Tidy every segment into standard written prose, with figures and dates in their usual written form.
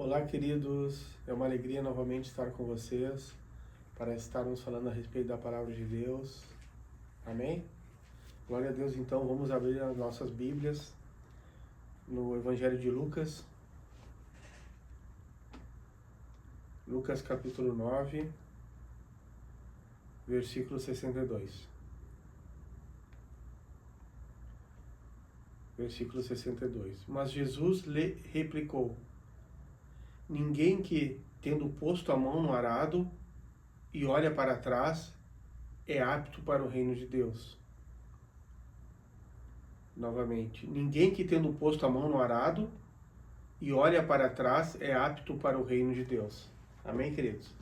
Olá, queridos. É uma alegria novamente estar com vocês para estarmos falando a respeito da palavra de Deus. Amém? Glória a Deus. Então, vamos abrir as nossas Bíblias no Evangelho de Lucas. Lucas capítulo 9, versículo 62. Versículo 62. Mas Jesus lhe replicou: ninguém que, tendo posto a mão no arado e olha para trás, é apto para o reino de Deus. Novamente, ninguém que, tendo posto a mão no arado e olha para trás, é apto para o reino de Deus. Amém, queridos?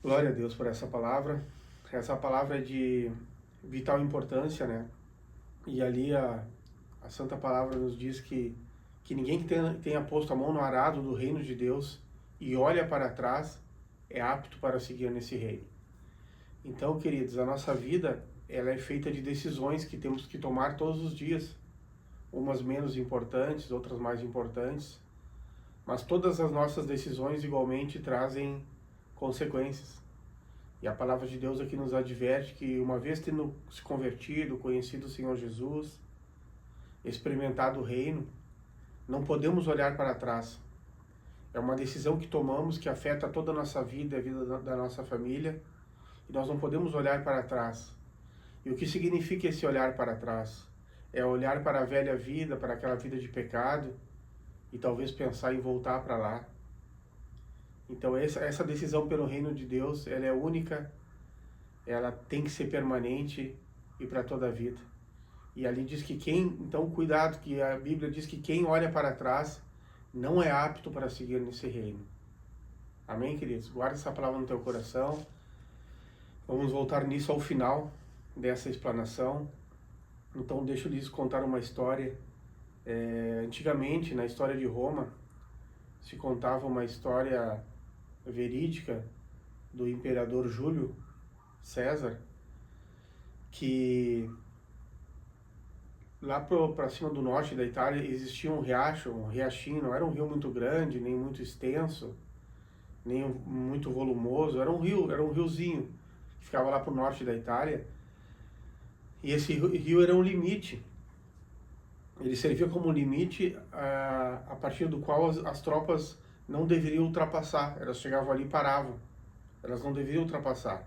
Glória a Deus por essa palavra. Essa palavra é de vital importância, né? E ali a Santa Palavra nos diz que ninguém que tenha posto a mão no arado do reino de Deus e olha para trás é apto para seguir nesse reino. Então, queridos, a nossa vida ela é feita de decisões que temos que tomar todos os dias, umas menos importantes, outras mais importantes, mas todas as nossas decisões igualmente trazem consequências. E a palavra de Deus aqui nos adverte que uma vez tendo se convertido, conhecido o Senhor Jesus, experimentado o reino, não podemos olhar para trás. É uma decisão que tomamos que afeta toda a nossa vida, a vida da nossa família, e nós não podemos olhar para trás. E o que significa esse olhar para trás? É olhar para a velha vida, para aquela vida de pecado, e talvez pensar em voltar para lá. Então essa decisão pelo reino de Deus, ela é única, ela tem que ser permanente e para toda a vida. E ali diz que então cuidado, que a Bíblia diz que quem olha para trás não é apto para seguir nesse reino. Amém, queridos? Guarda essa palavra no teu coração. Vamos voltar nisso ao final dessa explanação. Então deixa eu lhes contar uma história. Antigamente, na história de Roma, se contava uma história verídica do imperador Júlio César, que lá para cima do norte da Itália existia um riacho, um riachinho, não era um rio muito grande, nem muito extenso, nem muito volumoso, era um riozinho que ficava lá para o norte da Itália, e esse rio era um limite. Ele servia como limite a partir do qual as tropas não deveriam ultrapassar. Elas chegavam ali e paravam. Elas não deveriam ultrapassar.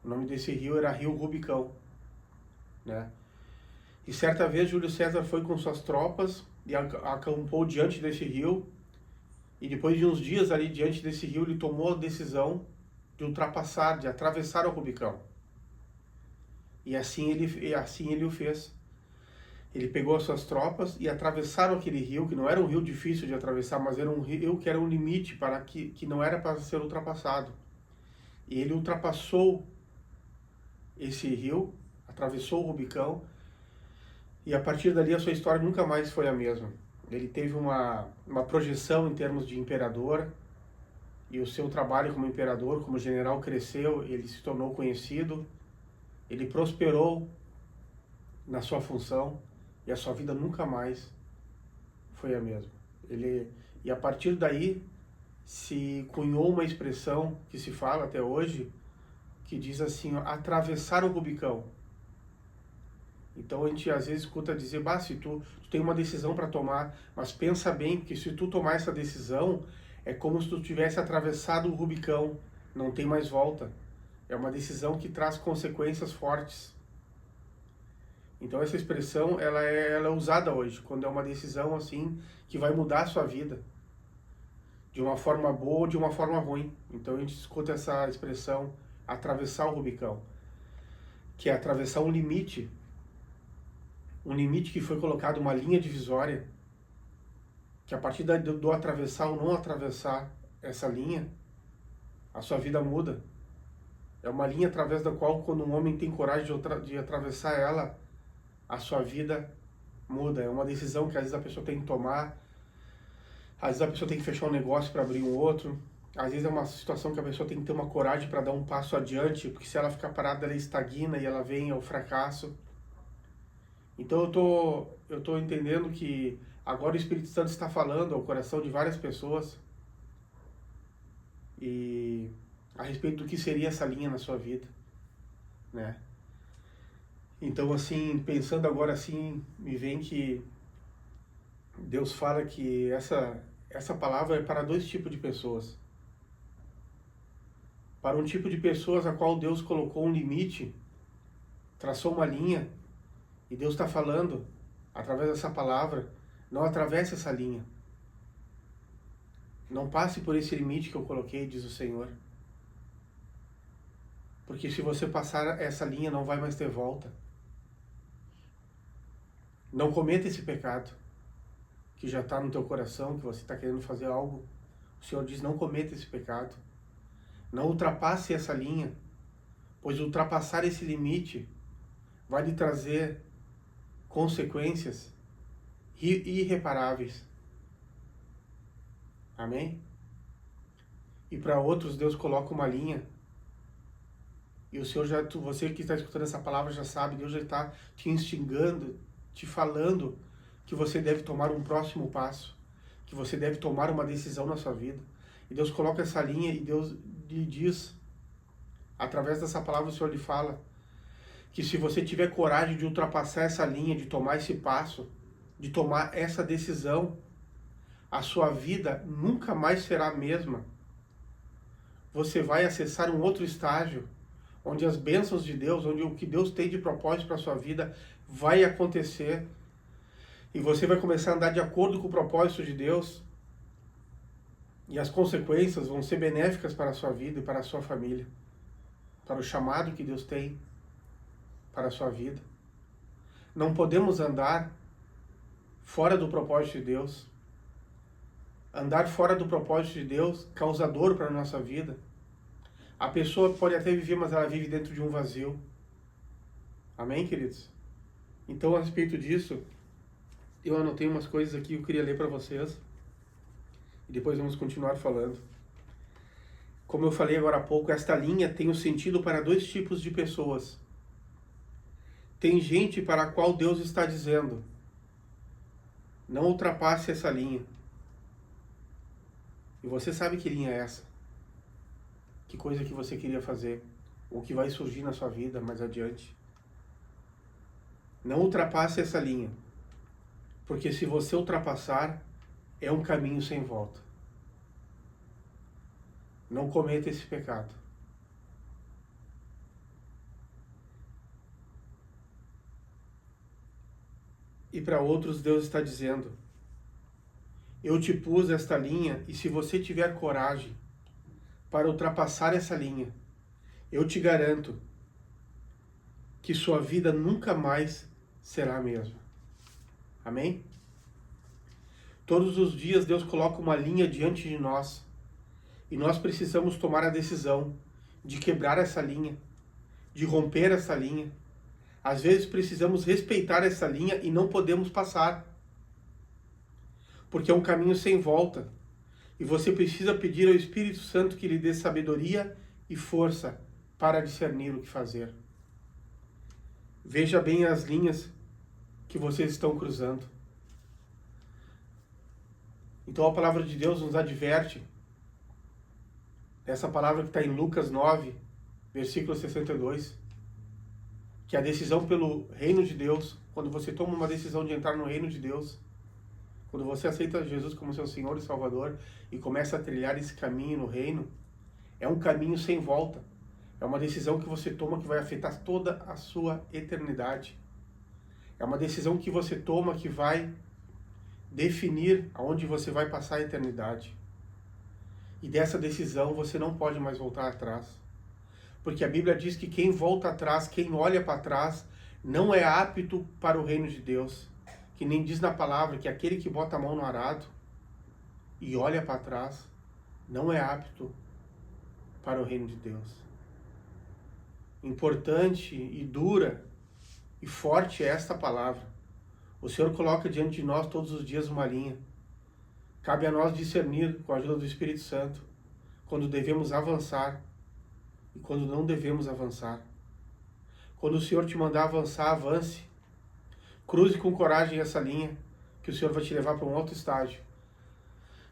O nome desse rio era Rio Rubicão, né? E certa vez Júlio César foi com suas tropas e acampou diante desse rio. E depois de uns dias ali diante desse rio, ele tomou a decisão de ultrapassar, de atravessar o Rubicão. E assim ele o fez. Ele pegou as suas tropas e atravessaram aquele rio, que não era um rio difícil de atravessar, mas era um rio que era um limite para que não era para ser ultrapassado. E ele ultrapassou esse rio, atravessou o Rubicão, e a partir dali a sua história nunca mais foi a mesma. Ele teve uma projeção em termos de imperador, e o seu trabalho como imperador, como general, cresceu, ele se tornou conhecido, ele prosperou na sua função, e a sua vida nunca mais foi a mesma. E a partir daí se cunhou uma expressão que se fala até hoje, que diz assim, ó, atravessar o Rubicão. Então a gente às vezes escuta dizer, se tu tem uma decisão para tomar, mas pensa bem, porque se tu tomar essa decisão, é como se tu tivesse atravessado o Rubicão, não tem mais volta. É uma decisão que traz consequências fortes. Então essa expressão ela é usada hoje, quando é uma decisão assim que vai mudar a sua vida, de uma forma boa ou de uma forma ruim. Então a gente escuta essa expressão, atravessar o Rubicão, que é atravessar um limite que foi colocado, uma linha divisória, que a partir do atravessar ou não atravessar essa linha, a sua vida muda. É uma linha através da qual, quando um homem tem coragem de atravessar ela, a sua vida muda. É uma decisão que às vezes a pessoa tem que tomar, às vezes a pessoa tem que fechar um negócio para abrir um outro, às vezes é uma situação que a pessoa tem que ter uma coragem para dar um passo adiante, porque se ela ficar parada, ela estagna e ela vem ao fracasso. Então eu tô entendendo que Agora o Espírito Santo está falando ao coração de várias pessoas e a respeito do que seria essa linha na sua vida, né? Então, assim, pensando agora assim, me vem que Deus fala que essa palavra é para dois tipos de pessoas. Para um tipo de pessoas a qual Deus colocou um limite, traçou uma linha, e Deus está falando, através dessa palavra, não atravesse essa linha. Não passe por esse limite que eu coloquei, diz o Senhor. Porque se você passar essa linha, não vai mais ter volta. Não cometa esse pecado que já está no teu coração, que você está querendo fazer algo. O Senhor diz, não cometa esse pecado. Não ultrapasse essa linha, pois ultrapassar esse limite vai lhe trazer consequências irreparáveis. Amém? E para outros Deus coloca uma linha. E o Senhor você que está escutando essa palavra já sabe, Deus já está te instigando, te falando que você deve tomar um próximo passo, que você deve tomar uma decisão na sua vida. E Deus coloca essa linha e Deus lhe diz, através dessa palavra o Senhor lhe fala, que se você tiver coragem de ultrapassar essa linha, de tomar esse passo, de tomar essa decisão, a sua vida nunca mais será a mesma. Você vai acessar um outro estágio, onde as bênçãos de Deus, onde o que Deus tem de propósito para a sua vida vai acontecer, e você vai começar a andar de acordo com o propósito de Deus, e as consequências vão ser benéficas para a sua vida e para a sua família, para o chamado que Deus tem para a sua vida. Não podemos andar fora do propósito de Deus. Andar fora do propósito de Deus causa dor para a nossa vida. A pessoa pode até viver, mas ela vive dentro de um vazio. Amém, queridos? Então, a respeito disso, eu anotei umas coisas aqui que eu queria ler para vocês. E depois vamos continuar falando. Como eu falei agora há pouco, esta linha tem um sentido para dois tipos de pessoas. Tem gente para a qual Deus está dizendo, não ultrapasse essa linha. E você sabe que linha é essa? Que coisa que você queria fazer? Ou que vai surgir na sua vida mais adiante? Não ultrapasse essa linha. Porque se você ultrapassar, é um caminho sem volta. Não cometa esse pecado. E para outros Deus está dizendo, eu te pus esta linha e se você tiver coragem para ultrapassar essa linha, eu te garanto que sua vida nunca mais será a mesma. Amém? Todos os dias Deus coloca uma linha diante de nós e nós precisamos tomar a decisão de quebrar essa linha, de romper essa linha. Às vezes precisamos respeitar essa linha e não podemos passar, porque é um caminho sem volta. E você precisa pedir ao Espírito Santo que lhe dê sabedoria e força para discernir o que fazer. Veja bem as linhas que vocês estão cruzando. Então a palavra de Deus nos adverte, essa palavra que está em Lucas 9, versículo 62, que a decisão pelo reino de Deus, quando você toma uma decisão de entrar no reino de Deus, quando você aceita Jesus como seu Senhor e Salvador e começa a trilhar esse caminho no reino, é um caminho sem volta. É uma decisão que você toma que vai afetar toda a sua eternidade. É uma decisão que você toma que vai definir aonde você vai passar a eternidade. E dessa decisão você não pode mais voltar atrás. Porque a Bíblia diz que quem volta atrás, quem olha para trás, não é apto para o reino de Deus. Que nem diz na palavra que aquele que bota a mão no arado e olha para trás, não é apto para o reino de Deus. Importante e dura e forte é esta palavra. O Senhor coloca diante de nós todos os dias uma linha. Cabe a nós discernir, com a ajuda do Espírito Santo, quando devemos avançar e quando não devemos avançar. Quando o Senhor te mandar avançar, avance. Cruze com coragem essa linha, que o Senhor vai te levar para um outro estágio.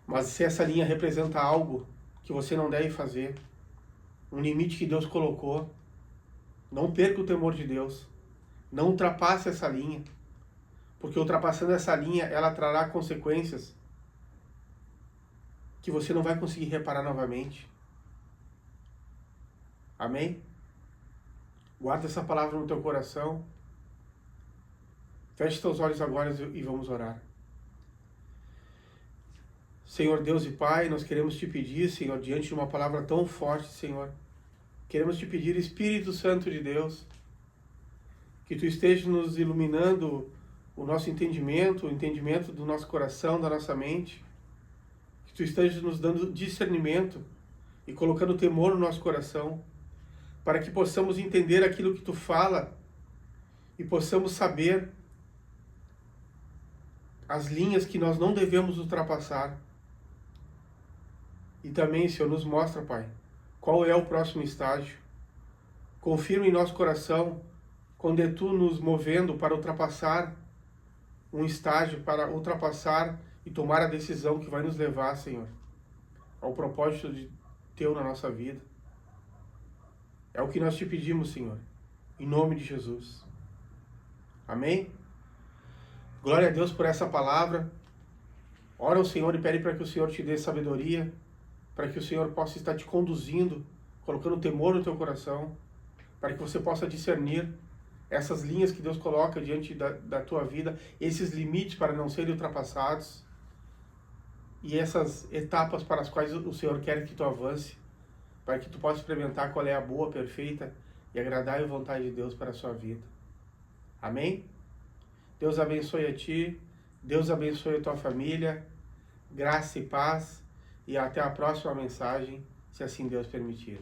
Mas se essa linha representa algo que você não deve fazer, um limite que Deus colocou, não perca o temor de Deus. Não ultrapasse essa linha, porque ultrapassando essa linha, ela trará consequências que você não vai conseguir reparar novamente. Amém? Guarda essa palavra no teu coração. Feche teus olhos agora e vamos orar. Senhor Deus e Pai, nós queremos te pedir, Senhor, diante de uma palavra tão forte, Senhor, queremos te pedir, Espírito Santo de Deus, que Tu esteja nos iluminando o nosso entendimento, o entendimento do nosso coração, da nossa mente, que Tu esteja nos dando discernimento e colocando temor no nosso coração, para que possamos entender aquilo que Tu fala e possamos saber as linhas que nós não devemos ultrapassar. E também, Senhor, nos mostra, Pai, qual é o próximo estágio. Confirma em nosso coração quando é Tu nos movendo para ultrapassar um estágio, para ultrapassar e tomar a decisão que vai nos levar, Senhor, ao propósito de Teu na nossa vida. É o que nós te pedimos, Senhor, em nome de Jesus. Amém? Glória a Deus por essa palavra. Ora ao Senhor e pede para que o Senhor te dê sabedoria, para que o Senhor possa estar te conduzindo, colocando temor no teu coração, para que você possa discernir essas linhas que Deus coloca diante da tua vida, esses limites para não serem ultrapassados e essas etapas para as quais o Senhor quer que tu avance, para que tu possa experimentar qual é a boa, perfeita e agradável vontade de Deus para a sua vida. Amém? Deus abençoe a ti, Deus abençoe a tua família, graça e paz, e até a próxima mensagem, se assim Deus permitir.